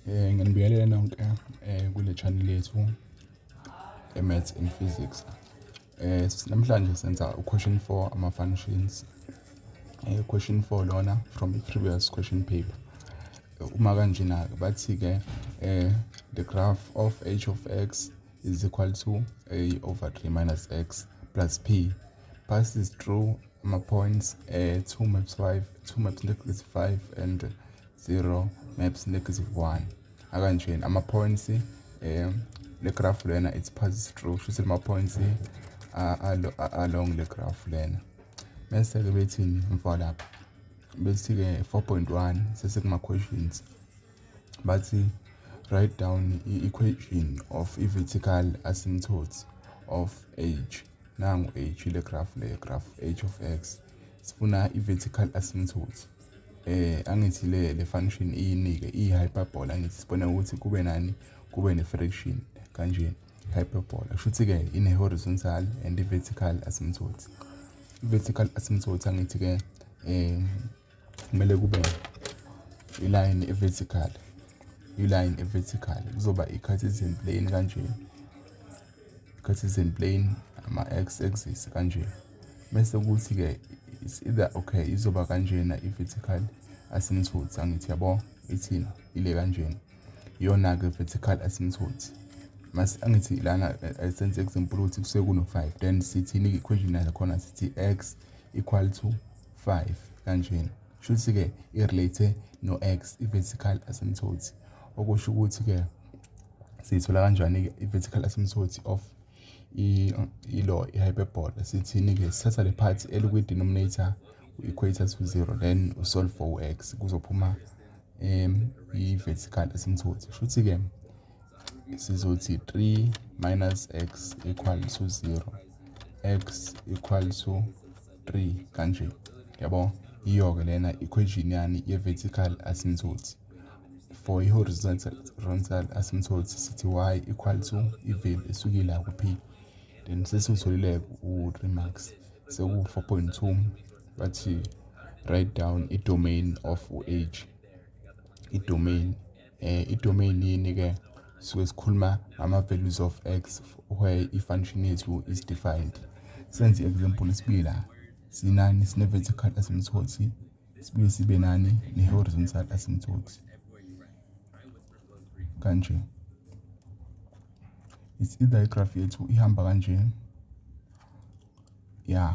Nginibingelela nonke kule channel yethu Maths and Physics. Namhlanje senza question 4 ama-functions. Question 4 lona from the previous question paper. Uma kanjena bathi-ke the graph of h of x is equal to a over 3 minus x plus p passes through ama-points 2 maps 5, 2 maps -5 and 0 maps -1. Akanjena ama-points le graph lena it passes through, shuthi ama-points along le graph lena. Mase-ke bethini mva lapha bethi-ke 4.1 sesekuma-questions bathi write down i-equation of i-vertical asymptote of h. Nangu h ile graph graph h of x sifuna i-vertical asymptote. Angithi le function iyini-ke iyi-hyperbola, angithi sibona ukuthi kube nani, kube ne-fraction kanje hyperbola, shuthi-ke ine-horizontal and i-vertical asymptote. I-vertical asymptote angithi-ke kumele kube i-line e-vertical, i-line e-vertical kuzoba i-Cartesian plane kanje, Cartesian plane ama-x axis kanje. Bese kuthi-ke it's either okay izoba kanjena i-vertical asymptote, angithi yabo ithini ile kanjena iyona-ke vertical asymptote. Mase angithi lana senze example ukuthi kusuke kuno-5, then sithini i-equation yakhona sithi x equal to 5 kanjena, shuthi-ke i-relate no-x i-vertical asymptote. Okusho ukuthi-ke siyithola kanjani i-vertical asymptote of i-hyperbola. Sithini-ke sithatha le part elikwi-denominator u-equator to 0, then usolve for x kuzophuma i-vertical asymptote. Shuthi-ke sizothi 3 minus x equal to 0, x equal to 3 kanje, yabo iyo-ke lena equation yani ye-vertical asymptote. For i-horizontal asymptote sithi y equal to i-value esukile ku-p, then sesitholile u-3 marks. Seku-4.2 bathi write down i-domain of h. I-domain yini-ke suke sikhuluma ama-values of x where i-function yethu is defined. Senze i-example sibili la, sinani sine-vertical asymptote sibuye sibe nani ne-horizontal asymptote kanje. It's either i-graph yethu ihamba kanje,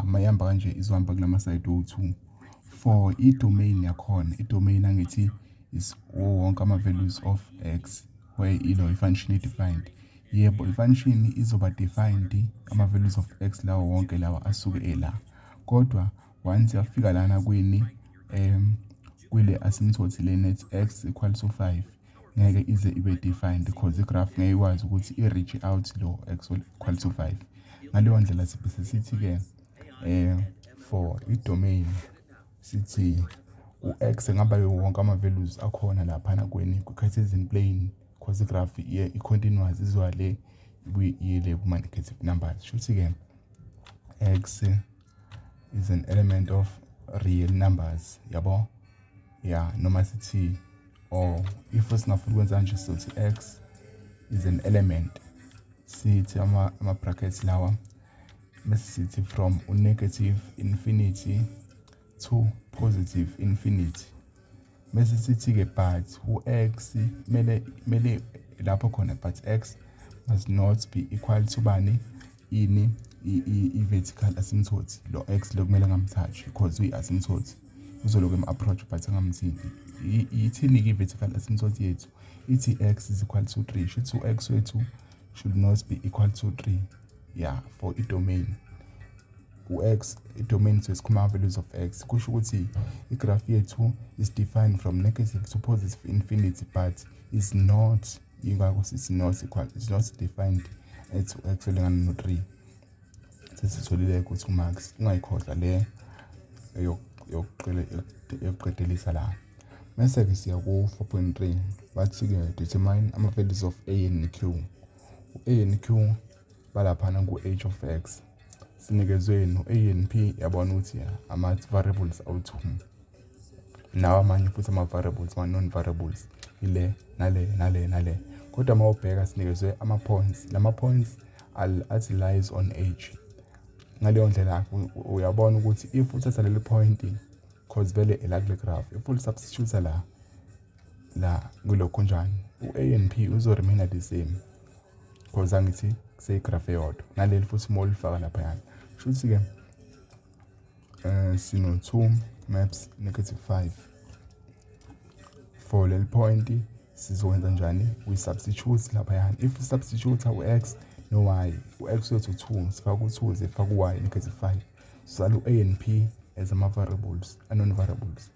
mayihamba kanje izohamba kulama side o2. For i-domain yakhona, i-domain angithi is wonke ama-values of x where ilo i-function i-defined. Yebo, i-function izoba defined ama-values of x lawo wonke lawa asuke la, kodwa once yafika lana kwini kwile asymptote lena ethi x equal to 5 ngeke ize ibe defined because i-graph ngeke ikwazi ukuthi i-reach out lo x equal to 5. Ngaleyo ndlela sithi-ke for i-domain sithi u-x engaba wonke ama-values akhona laphana kweni ku-Cartesian plane because i-graph i-continuous izoya le ile kuma-negative numbers. Shuthi-ke x is an element of real numbers, yabo noma sithi if singafuna ukwenza nje sithi x is an element, sithi ama-brackets lawa bese sithi from negative infinity to positive infinity. Bese sithi-ke but u-x mele lapho khona but x must not be equal to bani ini i-vertical asymptote. Lo x lo kumele ngamtouch because uyi-asymptote uzoloku approach but angamthini. Ithini-ke i-vertical asymptote yethu ithi x is equal to 3, shuthi u-x wethu should not be equal to 3. For i-domain u-x, i-domain sesikhuluma values of x, kusho ukuthi i-graph yethu is defined from negative to positive infinity but is not, yingakho sithi not equal, it's not defined at x elingana no-3. Sesitholile ukuthi u-marks ungayikhohlwa le yokuqedelisa la. Mase-ke siya ku-4.3 bathi-ke determine ama-values of a and q. U-a and q balaphana ku-h of x sinikezwe no-a and p, yabona ukuthi ama-variables awu-2 nawo amanye futhi ama-variables, ama-non-variables ile nale. Kodwa mawubheka sinikezwe ama-points. Lama-points athi lies on age. Ngaleyo ndlela uyabona ukuthi if uthatha leli point cause vele kule graph, if ulisubstitute la kulokhunjani, u-A and P uzo-remain the same cause angithi kuseyigraph eyodwa. Naleli futhi molifaka laphayana. Shuthi-ke sino 2 maps -5. For leli point sizokwenza njani? We substitute laphayana. If substitute u-x no y, u-x wethu 2 sifaka u2 sifaka u-y -5. Sisala u-A and P as ama-variables, unknown variables.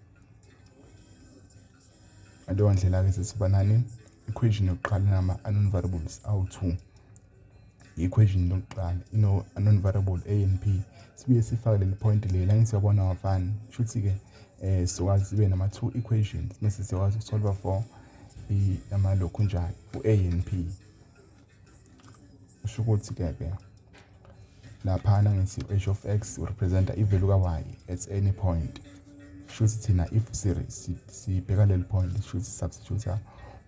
Ngaleyo ndlela-ke sesiba nani? Equation yokuqala nama-unknown variables awu-2. I-equation yokuqala unknown variable A and P. Sibuye sifake leli point leli angithi uyabona wafana. Shuthi-ke sizokwazi sibe nama-2 equations mase siyakwazi ukusolve for amalokhunjani u-A and P. Usho ukuthi-ke laphana ngithi h of x representa i-value ka-y at any point. Shuthi thina if sibheka leli point shuthi substitute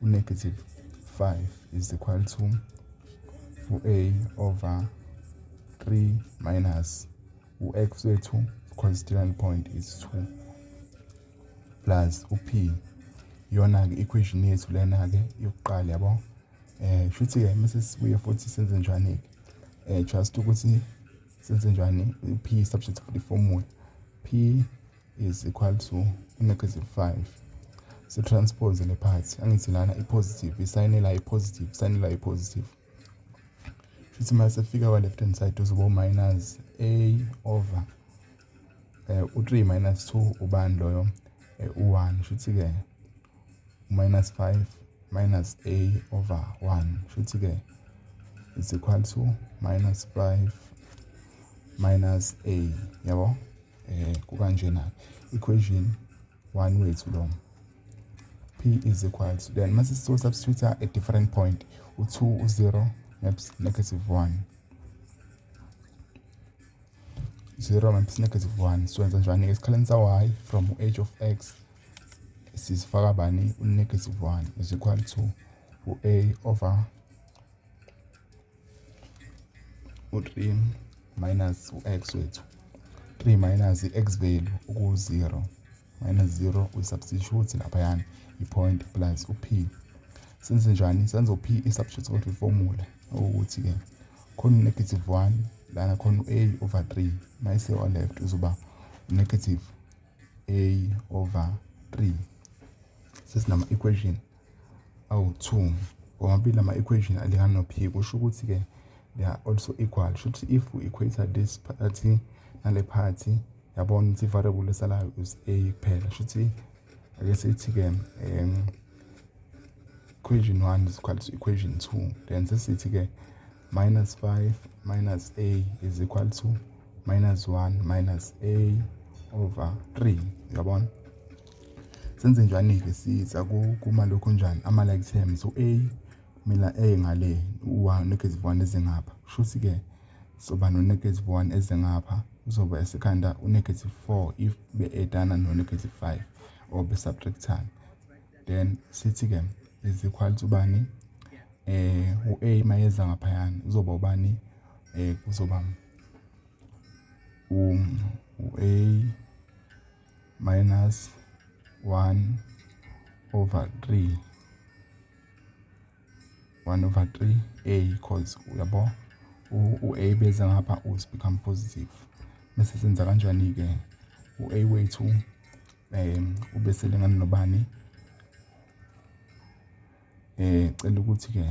u-5 is equal to u-a over 3 minus u-x wethu constant point is 2 plus u-p. Iyona-ke equation yethu lena-ke yokuqala yabo. Shuthi-ke mase sibuye futhi senze njani-ke just ukuthi senze njani p substitute for the formula. P is equal to -5. Si-transpose le part angithi lana i-positive isayine la i-positive sayine la i-positive. Shuthi mase sifika kwa left hand side uzoba minus a over u3 minus 2 ubani loyo u1. Shuthi-ke -5 minus a over 1. Shuthi-ke is equal to -5 minus a. Yabo kukanjena equation 1 wethu lo. P is equal to, then mase so substitute a different point u2 u0 maps -1. 0 maps -1. So enza njani? Isikhalenisa y from h of x sisifaka bani u-1 is equal to u-a over u3 minus u-x wethu. 3 minus i-x value uku-0 minus 0 we substitute laphayana i-point plus u-p. Senze njani? Senze u-p i-substitute kodwa i-formula ukuthi-ke khona u-1 lana khona u-a over 3 mayise wa left uzoba -a over 3. Sesinama equation awu-2. Womabili ama-equation alingana no-p kusho ukuthi-ke they are also equal. Shuthi if we equate this party nale party yabona ukuthi variable esalayo is a kuphela. Shuthi ake sithi-ke equation 1 is equal to equation 2. Then sesithi-ke -5 minus a is equal to -1 minus a over 3. Yabona? Senze njani-ke siza kumalokhunjani ama-like terms u-a mina a ngale u1 -1 ezengapha. Shuthi-ke soba no-1 ezengapha uzoba esekhanda u-4 if be-addana no-5 or be-subtractana. Then sithi-ke is equal to bani u-a mayeza ngaphayana uzoba ubani kuzoba u-a minus 1 over 3 a cause uyabo u-a beza ngapha us become positive. Mase senza kanjani-ke u-a wethu ubese lengana nobani cela ukuthi-ke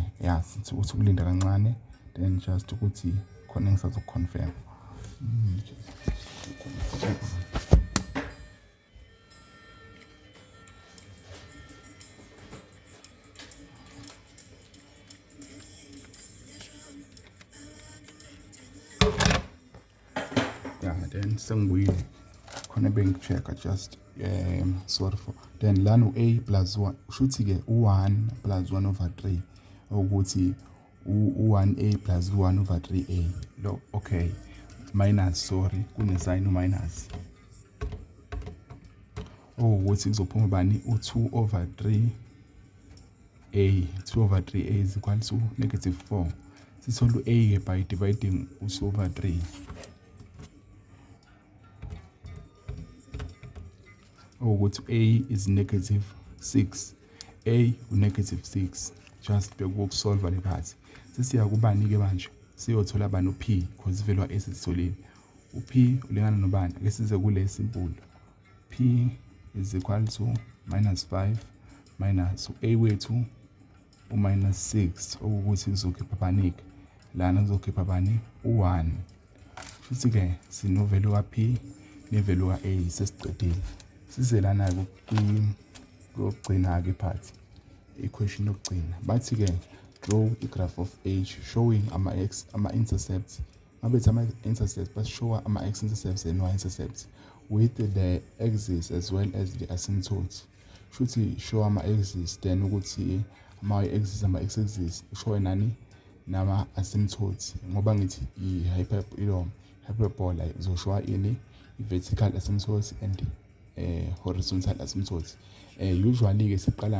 sithi uthi ukulinda kancane then just ukuthi khona ngisazokuconfirm. Then sengibuyile khona bengi-check-a just sorry for then lana u-a plus 1 shuthi-ke u1 plus 1 over 3 ukuthi u1a plus 1 over 3a lo okay minus sorry kunesign u-minus ukuthi kuzophuma bani u2 over 3 a 2/3 a is equal to -4. Sithola a by dividing 2/3. Ukuthi a is -6. A u-6. Just bekusolve le part. Sesiya kubani ke manje? Siyothola bani u-p because ivelu ka-a sesitholile. U-p ulingana nobani? Ake size kule simple. P is equal to -5 minus u-a wethu u-6 okuwukuthi kuzokhipha bani-ke lana kuzokhipha bani u-1. Futhi ke sinovelu ka-p nevelu ka-a sesiqedile. Size lana kokugcina ke part equation yokugcina. Bathi ke draw the graph of h showing ama-intercepts. Mabethi ama-intercepts bashowa ama-x-intercepts and y-intercepts with the axis as well as the asymptotes. Shuthi show ama-axis then ukuthi ama-y-axis ama-x-axis show nani nama-asymptotes ngoba ngithi i-hyperbola izoshowa ini i-vertical asymptotes and horizontal asymptotes. Usually ke siqala